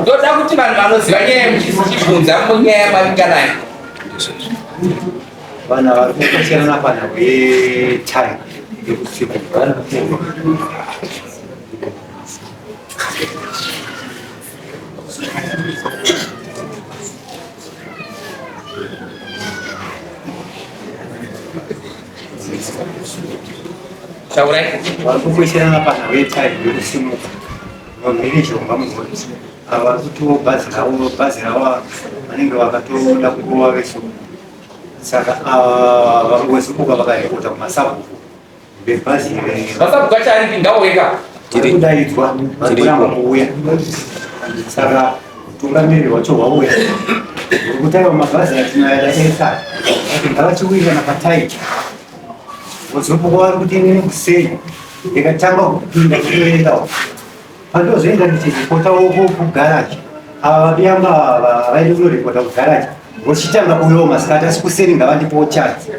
ndoda kuti vanhu vanoziva nyaya yemuchibvunza munyaya yamavinga nayo vanhu vari kukosiyana pana wetime yekusiku shaurai vari kukosiyana pana wetime yekusimuka vamhirizhonga munhonzi ava kuti bhazi ravo vanenge vakatoda kuva vesuku saka vangosimuka vakarekota kumasabhuku bebhazi masabhuku acho ari pindau wega tiri kudaidzwa varikuramba kuuya saka utungamiri hwacho hwauya uri kutaiwa mabhazi atinoyada esai ati ngavachiwirirana pataiti vozopuka vari kuti inini kusei ndikatanga kupinda kutoendawo pandozoenda ndichiripota kugaraji ava vabiyamba vaide kunorekota kugaraji vochitanga kuuyawo masikati asi kuseri ngavandipowo chaji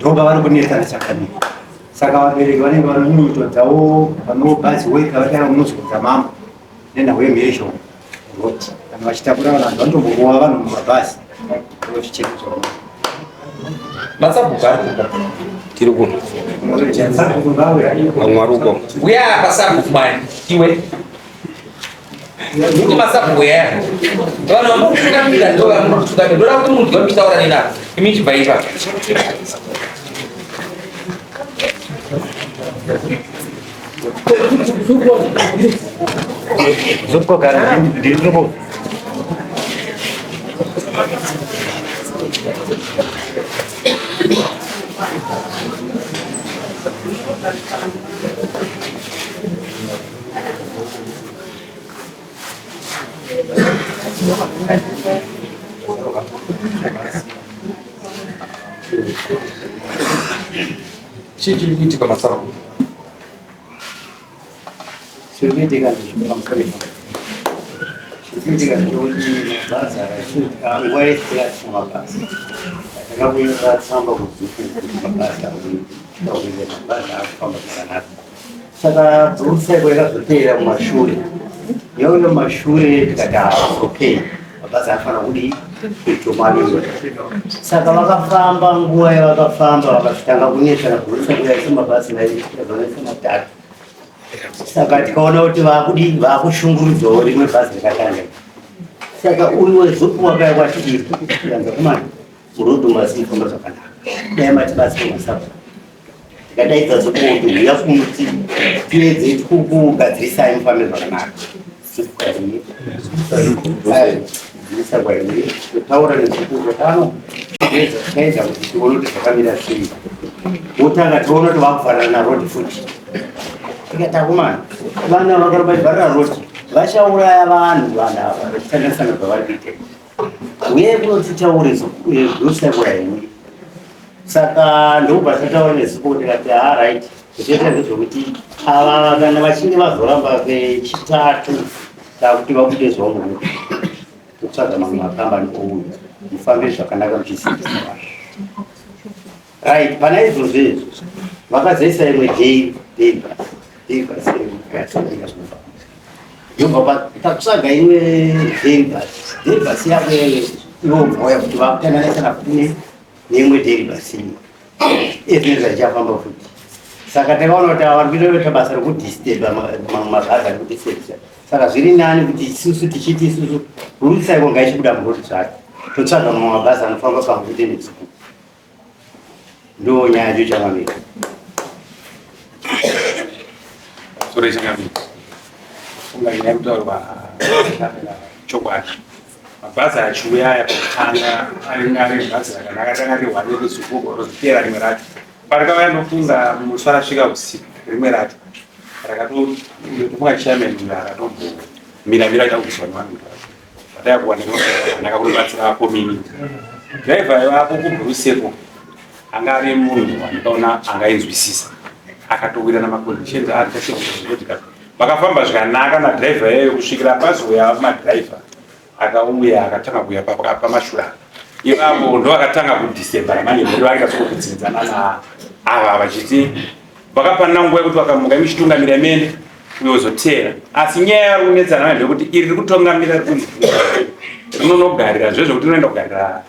ndoba vari kunetsana chakanaka saka vabereki vanenge vane minoto dzavo vanobhazi weka vatara munozodza mambo nenhau yemhirezhonga roti kana vachitakura vanhu vanotombomowa vanhu mumabhazi vochichekedzwa masabhuku ari kuda tiri kuno vamwaruko uya pasabhuku mani iwe kuti masabhuku yaya vanhu vamutungamira ndo vamunotungamira ndoda kuti munhu wamitaura nenavo imi chibva ipa zokogara ndiripo chii chiri kuitika masabhuku zvikuitika zvikuitika ndekuti mabhazi nguva yese yakasina mabhazi takabuira tsamba kudziku kuti mabhazi auye mabhazi akufamba zvakanaka saka bhurusaiko yakazopera mumashure yauya mumashure tikati okay mabhazi anofanira kudi kuitomaliwa saka vakafamba nguva yavakafamba vakatanga kunetsana bhurusaiko yaise mabhazi naizonese matatu saka tikaona kuti vakushungurudzawo rimwe bhazi rikatanga saka uyu wezupu wakaiwati anza kumana murodho masinifamba zvakanaka dai matibasi kumasabhuku tikadaidza zupu kuti uya kumuti tiedze kugadzirisai mufambe zvakanaka taura nezupu zvakano tikaedza kuti tione kuti zvakamira sei wotanga tiona kuti vakufanana narodi futi tikatakumana vana vakaramba vhara roti vachauraya vanhu vanava vachitangasana zvavari kuita uye kunotitaure bhurusaiko yaimwe saka ndobva tataura nezupo tikati right zvoita ndezvokuti ava kana vachinge vazoramba vechitatu takuti vabude zvauno totsvaga mamwe makambani ouya mufambe zvakanaka muchisindisa right pana izvozvo izvo vakazoisa imwe day yobva takutsvaga imwe delibasi yake inobvoya kuti vakutanganisana kune neimwe delibasi ezvinenge zvichafamba futi saka takaona kuti vari kuitoita basa rekudisturba mamwe mabhazi ari kudisturba saka zviri nani kuti isusu tichiti isusu bhurusaiko ngaichibuda muroti zvacho totsvaga mamwe mabhazi anofamba pamvute nezuku ndo nyaya yacho chakamira sore chakambira funga ina kutaurwa chokwadi mabhazi achiuya aya pakutanga ari bhazi rakanaka tanga rihwani rezupuko rozopera rimwe racho parikauya ndofunga musi arasvika usiku rimwe racho rakatomuka chairman akatombomira chakuiswa nevanhu ataya kuwanaka kunobatsira ako mini dhiraivha ivapo kubhuruseko anga ari munhu andikaona angainzwisisa akatowira namaconditions aakasekutika vakafamba zvakanaka nadhiraivha iyeyo kusvikira pazoya madhiraivha akauya akatanga kuuya pamashura ivapo ndo akatanga kudhisemba ramanyembo ivakasokudzinzana naava vachiti vakapanana nguva yekuti vakamuka imichitungamira mende uyozotera. Asi nyaya runetsana ndekuti iri kutongamira rinonogarira zvezvo kuti unoenda kugarira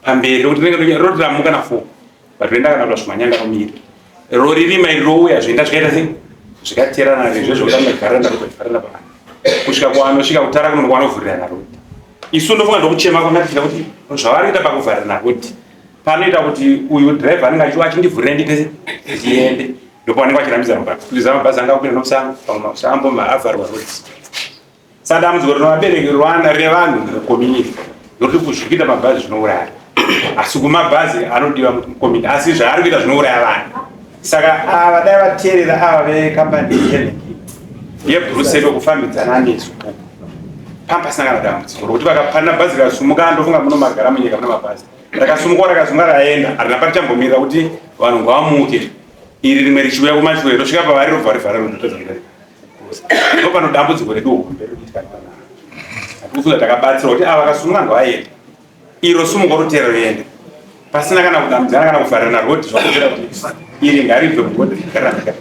pamberi kuti rinenge rotiramuka na 4 but renda kana zvimanyanga kumira roririma iri rouya zvoenda zvikaita sei zvikaterana zvezvo kutanga kugaranda kugaranda pano kusvika kwanosvika kutara kuno kwanovhurira naroti isu ndofunga ndokuchema kwanatikira kuti zvavari kuita pakuvharira naroti panoita kuti uyu driver anenge achindivhurira ndike ndiende ndopavanenge vachirambidza mabhazi kuliza mabhazi anga kupinda nomusango pamusambo maavharwa roti saka dambudziko rinovabereki rwanda revanhu rekommunity ndokuti kuzvikuita mabhazi zvinouraya asi kumabhazi anodiwa mukommunity asi zvaari kuita zvinouraya vanhu saka ava dai vateerera ava vekambani yebrusel kufambidzana nesu pampasina kana dambudziko rokuti vakapanda bhazi rikasumuka ndofunga munomagara munyika muna mabhazi rakasumuka rakazunga raenda harina parichambomira kuti vanhu ngavamuke iri rimwe richiuya kumashure rosvika pavari robva rivhara rototoira ndopano dambudziko redu hombe rikufunga takabatsira kuti ava vakasumuka ngavaenda iro sumuka rotera roende pasina kana kudambudzana kana kuvharira naroti zvakutira kuti iri ngaribve mugodi rigarira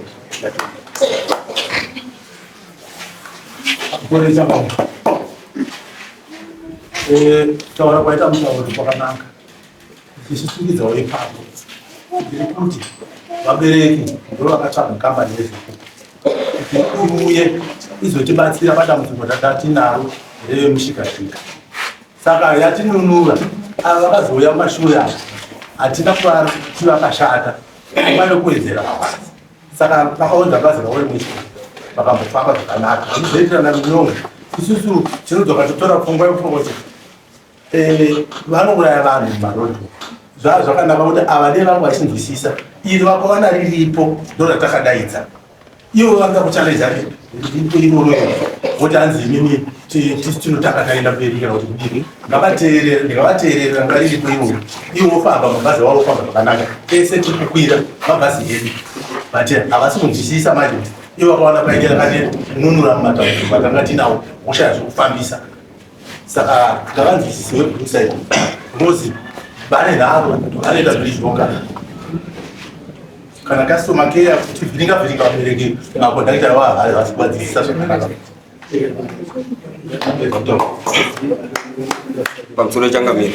taura kwaita mutauro kwakanaka tichisungidzawo ipapo ndiri kuti vabereki ndo vakatsvaga kambani yezvekuti uye izotibatsira padambudziko tatatinaro revemushikashika saka yatinunura ava vakazouya mumashure ava hatina kuti vakashata vane kuwedzera mabhazi saka vakaonza bhazi ravo rimwe chete vakambofamba zvakanaka vanozoitirana runyonga isusu tinodzoka totora pfungwa yekutoti vanouraya vanhu mumarodhi zvava zvakanaka kuti ava nevamwe vachinzwisisa iri vakawana riripo ndoratakadaidza ivo vanga kuchaleza iroro kuti hanzi imini tinotanga taenda mberi kana kuti kudini ngavateerera ngariripo ivo vofamba mabhazi vavo vofamba zvakanaka ese tikukwira mabhazi edu but havasi kunzwisisa manje kuti ivo vakawana paitira kati nunura mumatauko vatanga tinawo kushaya zvekufambisa saka ngavanzwisisi webhusaidi rozi vane nharo vanoita zvirizvoka kana customer care kuti vhiringa vabereki makondakita vahari vasikuvadzidzisa zvakanaka pamusoro changamira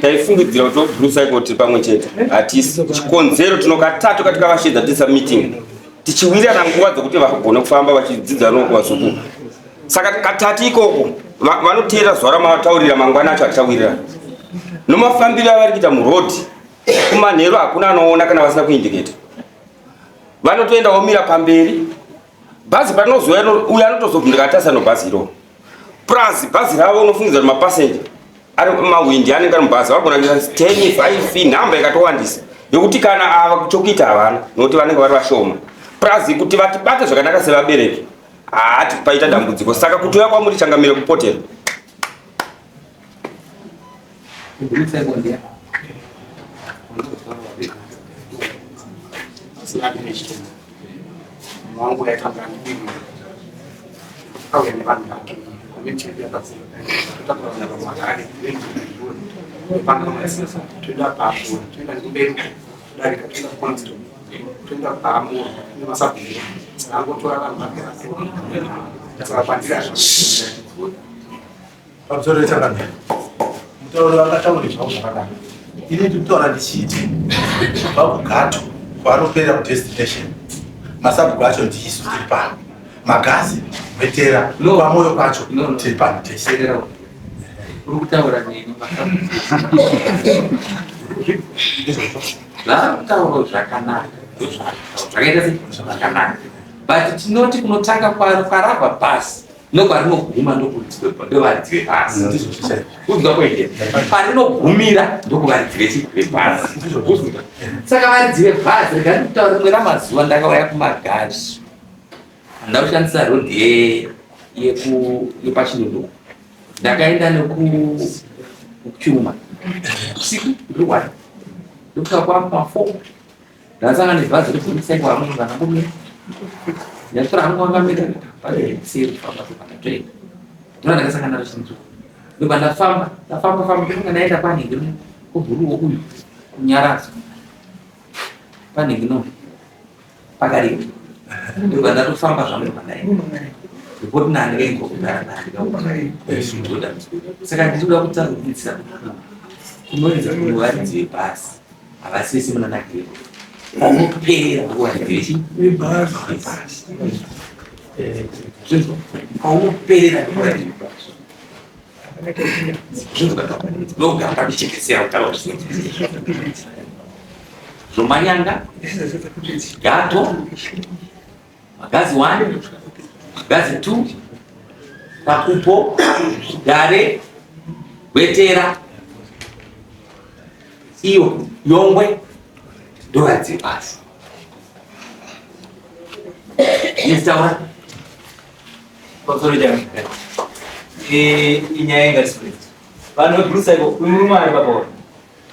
taifungidzira kuti webhusaiko tiri pamwe chete hatisi chikonzero tinokatatu katika vashedza tisa meeting tichiwirirana nguva dzokuti vakagona kufamba vachidzidza nokuvazuku saka katatu ikoko vanoteera zuva ramavataurira mangwana acho achitawirira nomafambiro avari kuita murodhi kumanhero hakuna anoona kana vasina kuindiketa vanotoenda vomira pamberi bhazi patinozoya uyo anotozobvundika atasa nobhazi iro plus bhazi ravo unofungidza kuti mapasenja ari mawindi anenge ari mubhazi vagona kuita 10 5 nhamba ikatowandisa yokuti kana ava kuchokuita havana nokuti vanenge vari vashoma plus kuti vatibate zvakanaka sevabereki haati paita dambudziko saka kutoya kwamuri changamire kupotera mwangu yaitanga ndivyo au yani vanhu vake vamechezera basi tutakurana pamagari panga masisa tuenda papo tuenda kumberi tuenda kwanza tuenda papo ni masabu nango tora vanhu vake sasa pandira pamusoro changamira mutauro vakataura zvakanaka ini ndikutora ndichiti vakugato vanopera kudestination masabu acho ndiisu tiri pano magazi vetera pamoyo pacho tiri pano tese uri kutaura nini kutaura zvakanaka zvakaita zvakanaka but tinoti kunotanga kwarabva pasi nokwarinoguma ndovaridzive pasi uzwa kuendera parinogumira ndokuvaridzive pasi saka varidzive pasi rega ndikutaura rimwe ramazuva ndakauya kumagazi ndakushandisa rodhi yepachinunduku ndakaenda nekuchuma usiku ndiriwani ndokuta kwama4 ndasanga nebhazi rekuisaiwa vamwe vanangomira ndatora hangu wangamira paseri kufamba pakatwenda ndona ndakasangana nachinzu ndoba ndafamba ndokunga ndaenda panhingi no kubhuruwo uyu kunyarazo panhingi no pakareba Ndikanda tofamba zvangu kudai. Ngekuti nani ngengo kugara nani ndoda. Saka ndinoda kutadzisa kunoedza kuvaridzi vebhasi havasisi munanakiro. Paunopera nguva yeshe bhasi. Paunopera nguva yebhasi. Ndogamba ndichekesera kutaura Zomanyanga, Gato, Magazi 1, Magazi 2, Pakupo, Dare, Wetera, Iyo, Yongwe, Doradzi basi. Instaura. Konsolidam. Inyaya ingasikwezi. Vanhu veBruce umuruma ari papo.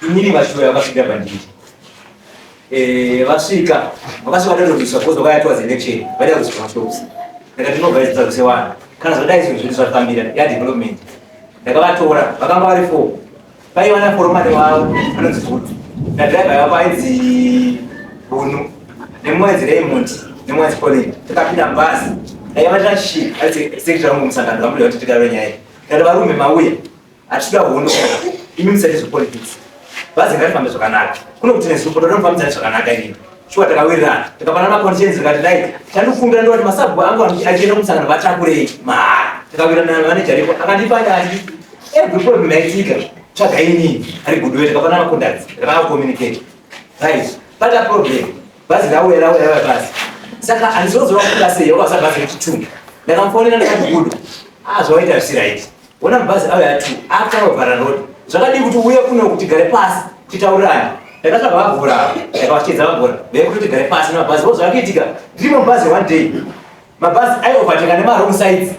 Inini vashuya vakasvika bandiri. Vasvika vakasvika dadodiswa kuzo vakayatwa election vaida kuzwa mashops. Ndakati ndinobvaidza kusewana. Kana zvadai zvinhu zvakambira ya development. Ndakavatora vakanga vari 4. Paiva na foromani wavo anonzi Futi. Nadriver yavo ainzi Bunu. Nemwedzi Raymond. Nemwedzi Colin. Takapinda mbasi. Aiva shi ari secretary mumusangano vambuda kuti tikave nyaya. Kana varume mauya atisvika Bunu. Imi musati zvepolitics. Bhazi ngarifambe zvakanaka. Kuno kuti nesupoto rinofambisana zvakanaka inini. Shuwa takawirirana. Takapana makondienzi tikati dai chandofungira ndoti masabhu angu achienda kumusangano vachakurei mara. Takawirirana namanager ripo akandipa ndati every problem yaitika tsvagai inini ari Goodway takapana macontacts takavakommunicate. Right. But a problem. Bhazi rauya bhazi. Saka handizozova kuda sei wakasa bhazi rechitumbi. Ndakamufonera ndakati Good. Zvawaita zvisiraiti. Ona mabhazi auya 2 akarovhara road. Zvakadii kuti uye kuno kuti gare pasi titaurirane. Ndakatsvaga vabvura ndakavachidza vabvura vekuti tigare pasi namabhazi zvakakiitika ndiri mubhazi one day mabhazi aiovateka nemawrong sides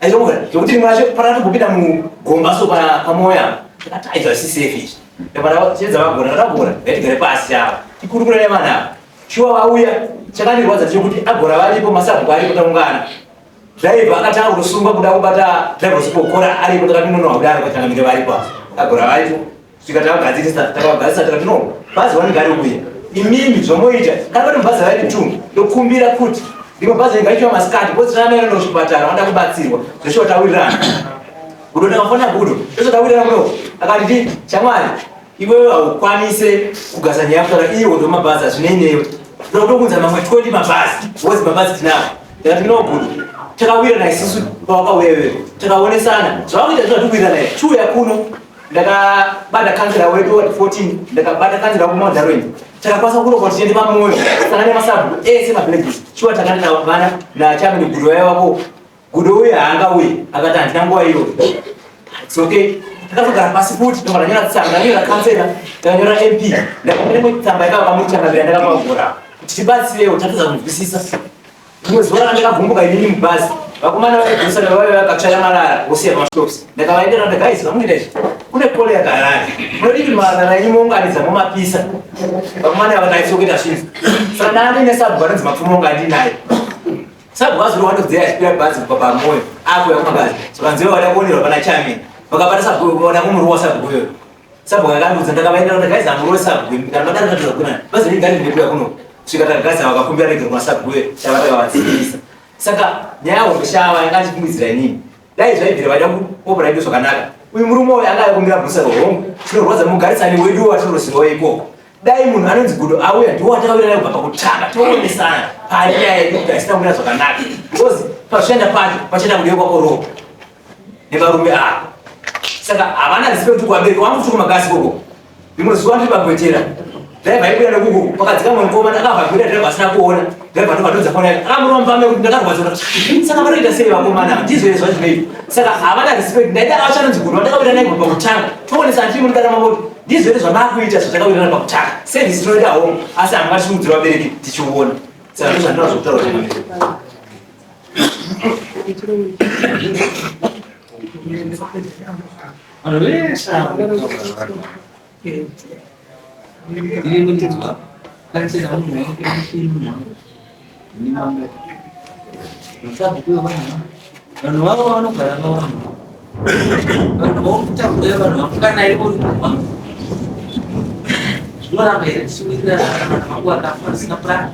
aizomvura zvekuti rimwe racho paratogopinda mugomba so pamoya ndakati aizva zvisisi safe izvi ndakachedza vabvura ndakabvura vetigare pasi chava tikurukura nevanhu ava shuwa vauya chakandirwadza chekuti agora varipo masabhuku aripo taungana driver akatanga kutosunga kuda kubata driver sipokora aripo takapindonowa kudaro katangamire varipo agora varipo tikatagadzirisa takagadzirisa takati no bhazi wanigari uya imimi zvomoita kana kuti mubhazi raiti 2 ndokumbira kuti rimwe bhazi ringaitwa masikati poziramera nokuchipatara wanda kubatsirwa zveshuwa tawirirana Gudo ndakafana Gudo ndosatawirirana kuno akati shamwari iwewe haukwanise kugasa nyaya kutaura iwo ndo mabhazi azvineinewe ndokuunza mamwe 20 mabhazi wozi mabhazi tinavo ndakati no Gudo takawirirana isusu pawakauyewe takaonesana zvavakuita zvatikuwirirana chuya kuno ndakabata kansela wedu wa 14 ndakabata kansela wa Mwandarweni takapasa kuno kuti tiende pamoyo sangane masabhu ese mavillages shuwa takati na vana na chama ni Gudo yavo Gudo uya hanga uye akati handina nguva iyo it's okay takatogara pasi futi ndakanyora tsamba ndakanyora kansela ndakanyora MP ndakanyora tsamba yakava pamuchangamira ndakapavhura kuti tibatsirewo tatiza kunzwisisa rimwe zuva randakavhumbuka inini mubhazi vakomana vaibhusa vavaiva vakatsvaya marara vosiya pamashops ndakavaendera ndakaizi vamuita izvi kune pole yakarari munodii marara imounganidza mumapisa vakomana vakati sokuita zvinhu saka ndaandiine sabhu anonzi mapfumo anga andinaye sabhu azuri wandodzera achipira bhazi kubva pamoyo apo yakumagazi sokanziva vada kuonerwa pana chamini vakabata sabhu vada kumuruwa sabhu uyo sabhu akandudza ndakavaendera ndakaizi amurowe sabhu kana vadaratadza kuna bhazi ringani ndekuya kuno svika tagaza vakakumbira rege kumasabhu uyo chavakavadzivirisa saka nyaya yaushava yanga ndichikumbizira inini dai zvaibvira vaida kuoperaito zvakanaka uyu murume uyu anga aikumbira bhusa rohongu chinorwadza mugarisani wedu watinoruziva ikoko dai munhu anonzi Gudo auya ndiwo watakawira naye kubva pakutanga toonesana panyaya yedu kuti asina kumira zvakanaka because pazvichaenda pacho pachaenda kudiwe kwako roho nevarume ava saka havana respect kuvabereki wangu kuti kumagasi koko rimwe zuva ndiri pagwetera driver aibuda nekuku pakadzika mukoma ndakavhagwira driver asina kuona driver ndokadodza foni yake akamurova mupame kuti ndakarwadza saka vanoita sei vakomana ndizvo here zvazvinoita saka havana respect ndaida avachanonzi Gudo vandakawira naye kubva pakutanga toonesana tiri munikana mangoti ndizvo here zvamakuita zvatakawirirana pakutanga service tinoita home asi hamuna tichimudzira vabereki tichiona saka ndozvandinoda zvokutaura Ini menjual, kan saya tahu mereka film, ini mana? Masa buku apa ni? Dan orang kan orang kita boleh orang kan naik pun, semua orang sudah aku ada apa?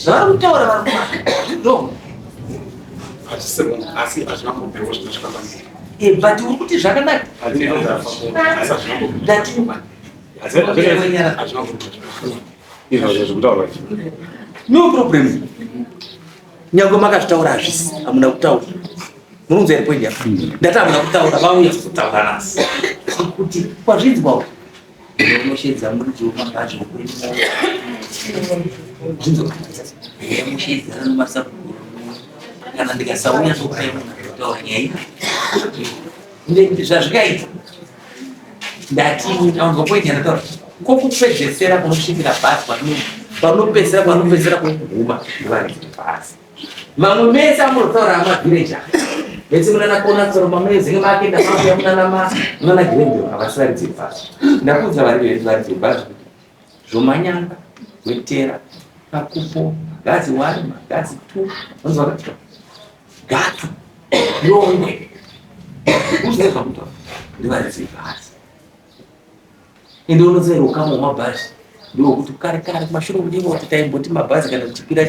zvavari kutaura vari kumazvo asi hazvina kubvewo zvinotikaaa but uri kuti zvakanaka no problem nyange makazvitaura hazvisi hamuna kutaura munonzwa here point yapo ndati hamuna kutaura vauya kuzotaura nasi kuti kwazvinzwa unoshedza murudzi wemabhazi wokwemushedzana nomasabhuru kana ndikasauya zokutaura nyaya zvazvikaita ndati anzwa point yandataura kokupedzesera kunosvikira bhazi panopedzesera kuguma ndivaribhazi mamwe mese amunotaura amavhireji vese munanakona tsoro mamwe makenda makuya munana girendeo havasivaridzi bhazi ndakuudza varidzi bhazi kuti zvomanyanga wetera makupo gazi 1 magazi 2 vanzwa kuti gatu yomwe uzeva mutaura ndivaridzi bhazi ende unozeroka mumabhazi ndokuti kare kumashure kudimo kuti taimboti mabhazi kana kuchipira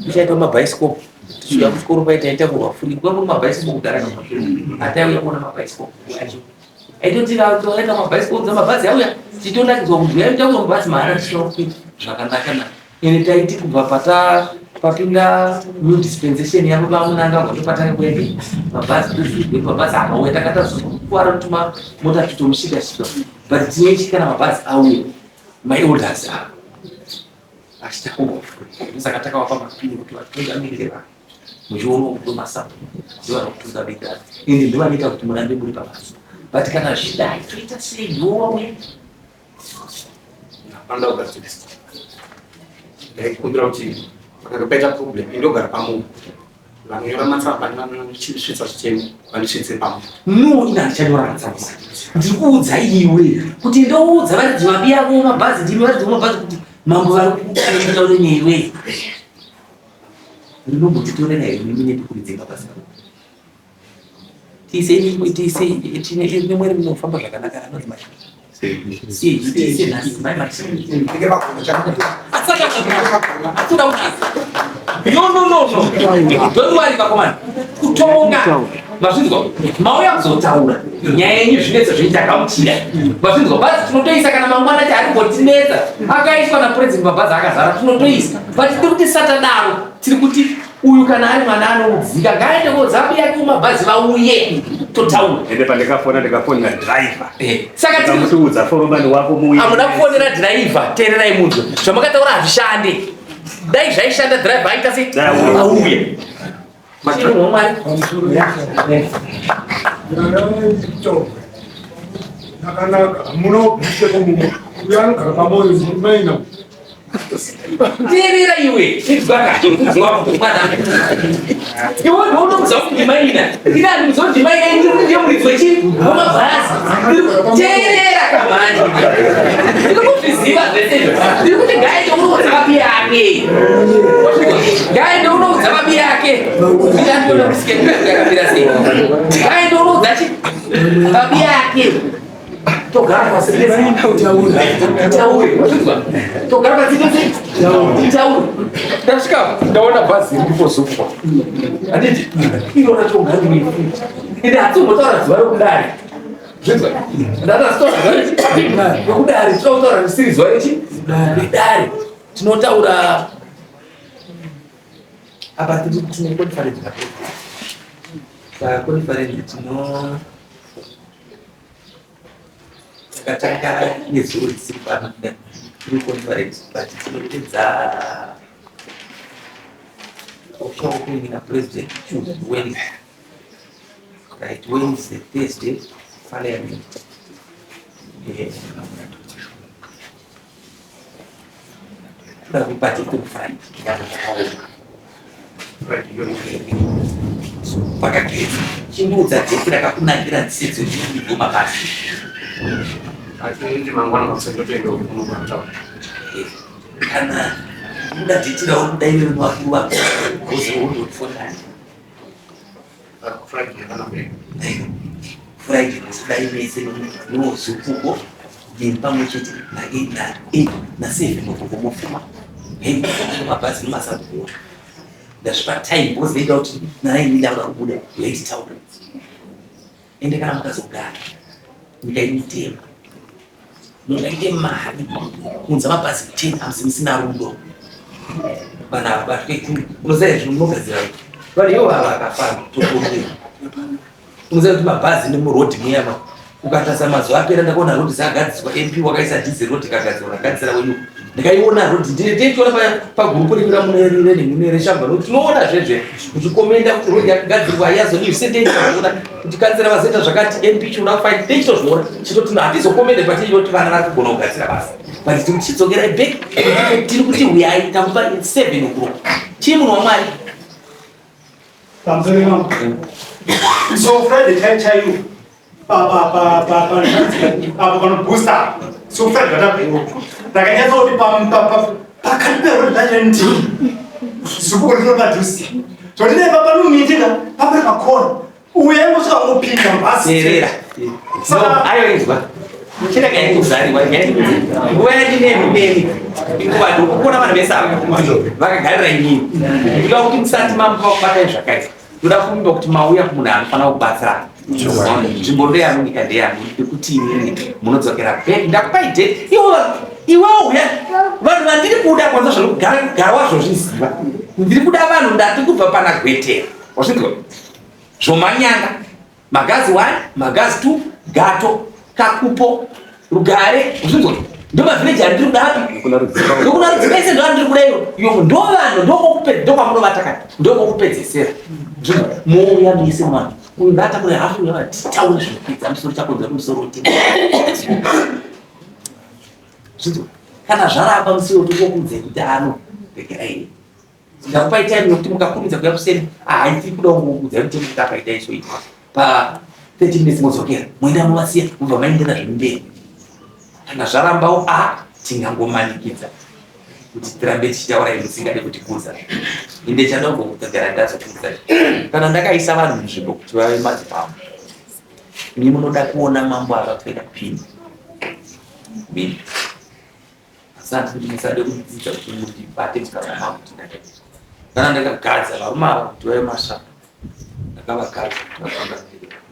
kuchaitwa mabhaisikopu tisvika kuchikoro paitaita kurwafuri kwamuri mabhaisikopu kugara namashure ataiuya kuona mabhaisikopu acho aitotiaita mabhaisikopu dzamabhazi auya titondakidzwa kuti yaitaura mabhazi maana tichinakuita zvakanaka na ene taiti kubva papinda new dispensation yavo vamunanga vatopatane kuende mabhazi tuzvigwe mabhazi akauya takatazokuwara kuti mota titomushikashika but tinechika na mabhazi auya maelders avo achitausaka takavapa mapindu kuti vatungamirire vanhu muchiona kutomasapo ndivanokutungamirira indi ndivanoita kuti murambe muri pabasa but kana zvidai toita sei yowe napanda ugadzidzisa ndaikumbira kuti pakapaita problem indogara pamunhu vanonyora matsamba vanosvitsa zvichemo vanosvitse pamunhu no ina ndichanyora matsamba ndiri kuudza iwe kuti ndoudza varidzi vabi yavo mabhazi ndimi varidzi vomabhazi kuti mambo vari kuitaure neiwe rinombotitorera here mimi nepekuridzenga basa tise nemwere munofamba zvakanaka anonzi kutonga mazvinzwa mauya kuzotaura nyaya yenyu zvinetsa zveitakautira mazvinzwa bhazi tinotoisa kana mangwana tiarikutinetsa akaiswa napurezidendi mabhazi akazara tinotoisa but tiri kuti satadaro tiri kuti uyu kana ari mwana anoudzika ngaende kodzabi yake mumabhazi vauye totaura ende pandikafona ndikafonera dhiraivha saka tikamuudza foromani wako muuye hamuda kufonera dhiraivha teererai munzwe zvamakataura hazvishande dai zvaishanda dhiraivha aita sei auye machinoomwari nakanaka munobviseko mumwe uyanogara pamoyo maina teerera iwe iwe ndounoudza kuti maina ine handimudza kuti maina ndiyo muridzi wemabhazi teerera kamanje ndiri kuzviziva zvesezvo ndiri kuti ngaende unoudza vabi yake ngaende unoudza vabi yake iandiona kusikekakabira sei ngaende unoudza chi vabi yake togara pasi togara pasi titaure ndasvika ndaona bhazi ndipozopwa handiti iona togara muifuta ende hatimbotaura zuva rokudare zvinzwa ndatazitoa rokudare tinotaura risiri zuva rechi redare tinotaura apa tine conference conference tino takatanga nezuro risiri pano tiri conference but tinopedza ushaukuini na president Wednesday, right? Wednesday, Thursday, parliament. Tunavipata tu Friday. Mpaka kesho chimbuza chekira kakunakira tsidzo chiri mabasi. Ati mangwana masendotenga unokuwa Kana ndatichira udaire wakuru kuzi undofunda. Friday kudaimese nozukuko pamwe chete na 7 mukuvumufuma Hei, mabhazi nemasabhuku. Ndasvipa time bozi veida kuti narai ndidauda kubuda veititaura. Ende kana mukazogara nyika inotema. Mungaite mari kunza mabhazi 10 hamsi musina rudo. Bana unoziva izvi munogadzira vanhu ivo vakafara tokoe. Unoziva kuti mabhazi nemurodhi muyama ukatasa mazuva apera ndakaona rodhi dzakagadzirwa MP wakaisa diesel rodhi kagadzirwa kagadzira wenyu ndakaiona rodhi ndinoona pagurupu rimira munere shamba nokuti tinoona zvezve kuchikomenda kuti rodhi yakagadzirwa yazoni zvisendeona kuti kanzira vazoita zvakati MP chiona kufaini tichitozviona chitoti hatizokomende patichoti vana vari kugona kugadzira basa but tichidzokera back tiri kuti uyai takupa 7 o'clock chii munhu wamwari. So Friday time chayo booster so Friday vatapero ndakanyatsa kuti pakatipero ndachendi zuku rinopadhusi zvotine papanomiitika papari pakona uye ngosvika ngopinda mbasi ayo izwa chirakaikuzariwa nguva yandinemberi ikuvadokukona vanhu vesava vakagarira inini ndikuda kuti musati mamuvakubatai zvakaita ndoda kumimba kuti mauya kumunhu anofanira kubatsirana nzvimbo ndeyamunyika ndeyanu ekuti inini munodzokera back ndakupai date iwewo uya vanhu vandiri kuda kwanza zvekugara wazvozviziva ndiri kuda vanhu ndati kubva pana gwetera wazvinzwa zvomanyanga magazi 1 magazi 2 gato kakupo rugare wazvinzwa ndo mavhileji andiri kudapi ndokuna rudzika ise ndo andiri kuda iyo ndo vanhu ndokwamunovatakati ndokwokupedzesera mouya muise mwana uyu ngatakure hafu yavataure zvinopedza musoro chakonza musoro uti zvinzwa kana zvaramba musiwo tokokunze kuti ano regerai ndakupai time yokuti mukakurumidza kuya kuseni tiri kuda kungokudza kuti mutakaita isoita pa 30 minutes modzokera moenda movasiya kubva maendera zvemberi kana zvarambawo tingangomanikidza kuti tirambe tichitaura musingade kuti kudza inde chadongo kutagara ndazokudza kana ndakaisa vanhu munzvimbo kuti vave madzipambo ini munoda kuona mambo akapfeka pini mini asati kuti musade kudzidza kuti mutibate tikavamambo tindakaita kana ndakagadza varume ava kuti vave masvaka ndakavagadza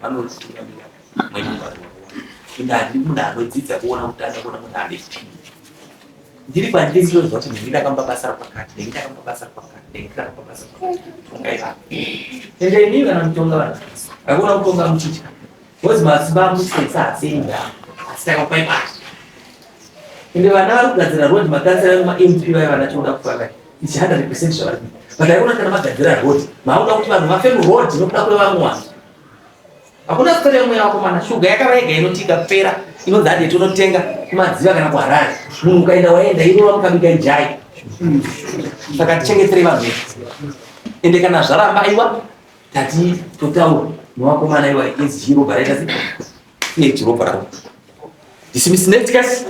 vanotungamira mweni inde handiri munhu anodzidza kuona kuti andakuona munhu ane pini ndiri kwandiri ndinozwa kuti ndingi ndakamba basa rapakati ndingi ndakamba basa rapakati ndingi ndakamba basa rapakati tongaira ende ini kana mutonga vanhu akuna kutonga muchicha wozi masimba amusetsa asenga asi takapai basa ende vana vari kugadzira rodhi magadzira ma-MP vaya vanachoda kufaka ichi 100% zvavari but aikuna kana magadzira rodhi mauda kuti vanhu vafemu rodhi nokuda kwevamwe vanhu hakuna kutorea mweya wako mana shuga yakava yega inoti ikapera inonzi hade tonotenga kumadziva kana kuharare munhu ukaenda waenda irova mukabika ijai saka tichengetere vanhu ende kana zvaramba aiwa tati totaura novakomana iwa ezjirobha raita sei jirobha ravo dismisineticas